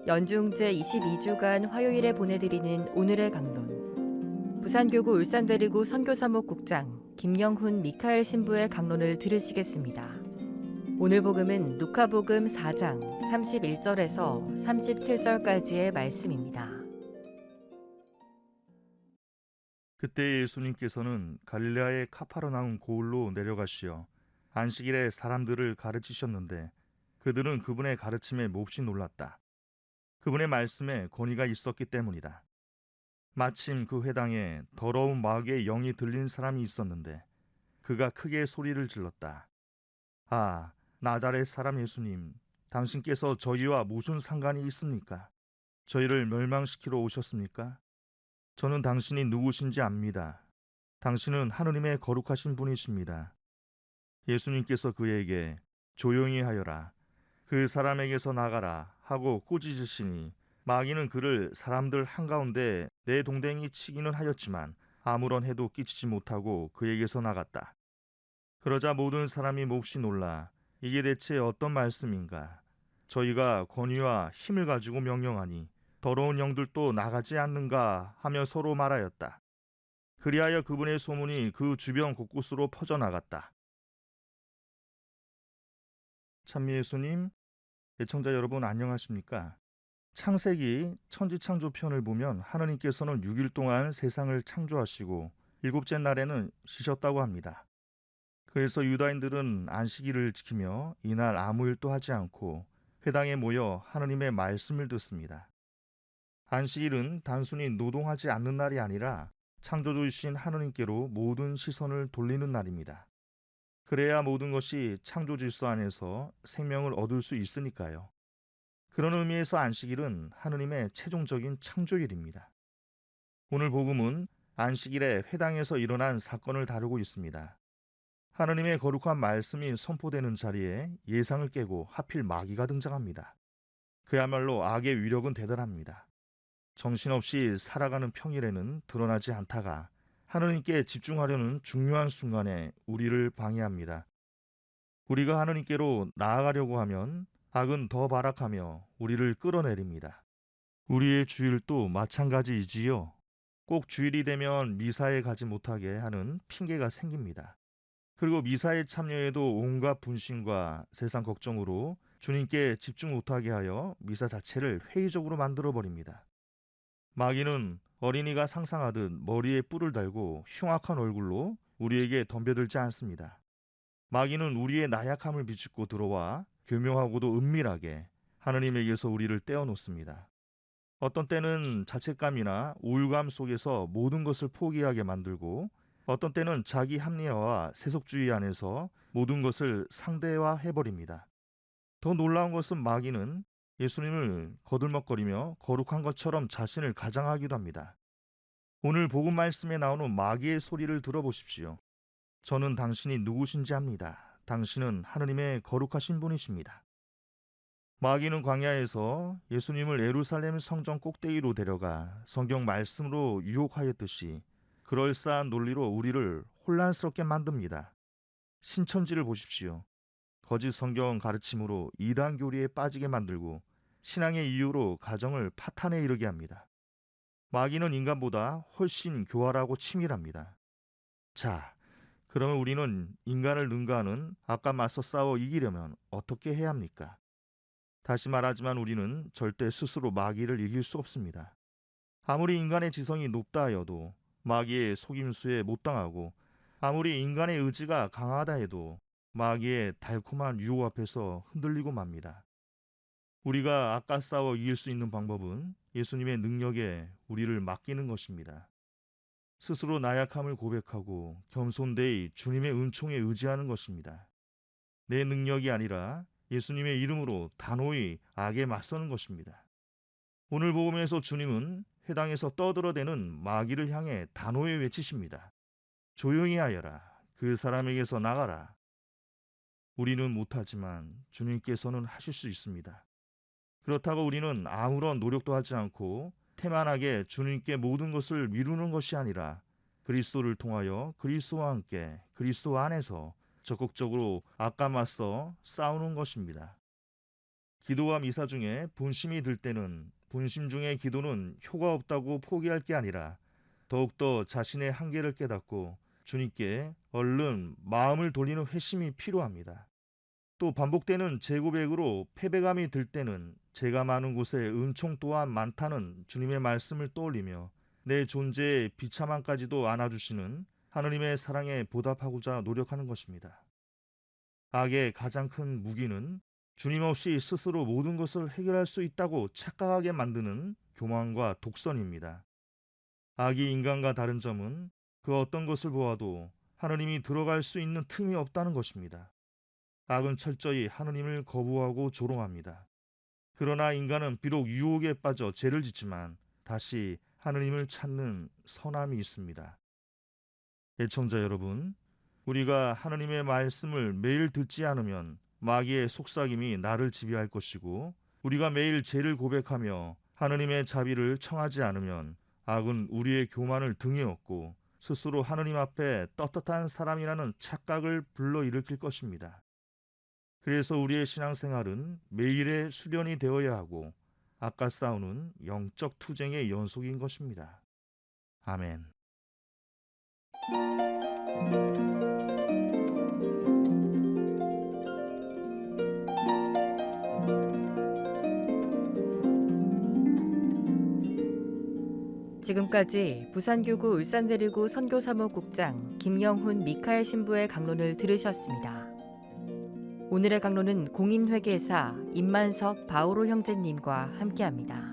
연중 제22주간 화요일에 보내드리는 오늘의 강론. 부산교구 울산대리구 선교사목국장 김영훈 미카엘 신부의 강론을 들으시겠습니다. 오늘 복음은 누카복음 4장 31절에서 37절까지의 말씀입니다. 그때 예수님께서는 갈릴레아의 카파르나움 고을로 내려가시어 안식일에 사람들을 가르치셨는데 그들은 그분의 가르침에 몹시 놀랐다. 그분의 말씀에 권위가 있었기 때문이다. 마침 그 회당에 더러운 마귀의 영이 들린 사람이 있었는데 그가 크게 소리를 질렀다. 아, 나자렛 사람 예수님, 당신께서 저희와 무슨 상관이 있습니까? 저희를 멸망시키러 오셨습니까? 저는 당신이 누구신지 압니다. 당신은 하느님의 거룩하신 분이십니다. 예수님께서 그에게 조용히 하여라, 그 사람에게서 나가라 하고 꾸짖으시니 마귀는 그를 사람들 한가운데 내 동댕이 치기는 하였지만 아무런 해도 끼치지 못하고 그에게서 나갔다. 그러자 모든 사람이 몹시 놀라 이게 대체 어떤 말씀인가? 저희가 권위와 힘을 가지고 명령하니 더러운 영들도 나가지 않는가 하며 서로 말하였다. 그리하여 그분의 소문이 그 주변 곳곳으로 퍼져나갔다. 참 예수님, 애청자 여러분 안녕하십니까? 창세기 천지창조편을 보면 하느님께서는 6일 동안 세상을 창조하시고 일곱째 날에는 쉬셨다고 합니다. 그래서 유다인들은 안식일을 지키며 이날 아무 일도 하지 않고 회당에 모여 하느님의 말씀을 듣습니다. 안식일은 단순히 노동하지 않는 날이 아니라 창조주이신 하느님께로 모든 시선을 돌리는 날입니다. 그래야 모든 것이 창조 질서 안에서 생명을 얻을 수 있으니까요. 그런 의미에서 안식일은 하느님의 최종적인 창조일입니다. 오늘 복음은 안식일에 회당에서 일어난 사건을 다루고 있습니다. 하느님의 거룩한 말씀이 선포되는 자리에 예상을 깨고 하필 마귀가 등장합니다. 그야말로 악의 위력은 대단합니다. 정신없이 살아가는 평일에는 드러나지 않다가 하느님께 집중하려는 중요한 순간에 우리를 방해합니다. 우리가 하느님께로 나아가려고 하면 악은 더 발악하며 우리를 끌어내립니다. 우리의 주일도 마찬가지이지요. 꼭 주일이 되면 미사에 가지 못하게 하는 핑계가 생깁니다. 그리고 미사에 참여해도 온갖 분심과 세상 걱정으로 주님께 집중 못하게 하여 미사 자체를 회의적으로 만들어버립니다. 마귀는 어린이가 상상하듯 머리에 뿔을 달고 흉악한 얼굴로 우리에게 덤벼들지 않습니다. 마귀는 우리의 나약함을 비추고 들어와 교묘하고도 은밀하게 하느님에게서 우리를 떼어놓습니다. 어떤 때는 자책감이나 우울감 속에서 모든 것을 포기하게 만들고 어떤 때는 자기 합리화와 세속주의 안에서 모든 것을 상대화해버립니다. 더 놀라운 것은 마귀는 예수님을 거들먹거리며 거룩한 것처럼 자신을 가장하기도 합니다. 오늘 복음 말씀에 나오는 마귀의 소리를 들어보십시오. 저는 당신이 누구신지 압니다. 당신은 하느님의 거룩하신 분이십니다. 마귀는 광야에서 예수님을 예루살렘 성전 꼭대기로 데려가 성경 말씀으로 유혹하였듯이 그럴싸한 논리로 우리를 혼란스럽게 만듭니다. 신천지를 보십시오. 거짓 성경 가르침으로 이단 교리에 빠지게 만들고 신앙의 이유로 가정을 파탄에 이르게 합니다. 마귀는 인간보다 훨씬 교활하고 치밀합니다. 자, 그러면 우리는 인간을 능가하는 악과 맞서 싸워 이기려면 어떻게 해야 합니까? 다시 말하지만 우리는 절대 스스로 마귀를 이길 수 없습니다. 아무리 인간의 지성이 높다 하여도 마귀의 속임수에 못 당하고 아무리 인간의 의지가 강하다 해도 마귀의 달콤한 유혹 앞에서 흔들리고 맙니다. 우리가 악과 싸워 이길 수 있는 방법은 예수님의 능력에 우리를 맡기는 것입니다. 스스로 나약함을 고백하고 겸손되이 주님의 은총에 의지하는 것입니다. 내 능력이 아니라 예수님의 이름으로 단호히 악에 맞서는 것입니다. 오늘 복음에서 주님은 회당에서 떠들어대는 마귀를 향해 단호히 외치십니다. 조용히 하여라. 그 사람에게서 나가라. 우리는 못하지만 주님께서는 하실 수 있습니다. 그렇다고 우리는 아무런 노력도 하지 않고 태만하게 주님께 모든 것을 미루는 것이 아니라 그리스도를 통하여 그리스도와 함께 그리스도 안에서 적극적으로 악과 맞서 싸우는 것입니다. 기도와 미사 중에 분심이 들 때는 분심 중의 기도는 효과 없다고 포기할 게 아니라 더욱더 자신의 한계를 깨닫고 주님께 얼른 마음을 돌리는 회심이 필요합니다. 또 반복되는 재고백으로 패배감이 들 때는 제가 많은 곳에 은총 또한 많다는 주님의 말씀을 떠올리며 내 존재의 비참함까지도 안아주시는 하느님의 사랑에 보답하고자 노력하는 것입니다. 악의 가장 큰 무기는 주님 없이 스스로 모든 것을 해결할 수 있다고 착각하게 만드는 교만과 독선입니다. 악이 인간과 다른 점은 그 어떤 것을 보아도 하느님이 들어갈 수 있는 틈이 없다는 것입니다. 악은 철저히 하느님을 거부하고 조롱합니다. 그러나 인간은 비록 유혹에 빠져 죄를 짓지만 다시 하느님을 찾는 선함이 있습니다. 애청자 여러분, 우리가 하느님의 말씀을 매일 듣지 않으면 마귀의 속삭임이 나를 지배할 것이고, 우리가 매일 죄를 고백하며 하느님의 자비를 청하지 않으면 악은 우리의 교만을 등에 업고 스스로 하느님 앞에 떳떳한 사람이라는 착각을 불러일으킬 것입니다. 그래서 우리의 신앙생활은 매일의 수련이 되어야 하고 악과 싸우는 영적 투쟁의 연속인 것입니다. 아멘. 지금까지 부산교구 울산대리구 선교사무국장 김영훈 미카엘 신부의 강론을 들으셨습니다. 오늘의 강론은 공인회계사 임만석 바오로 형제님과 함께합니다.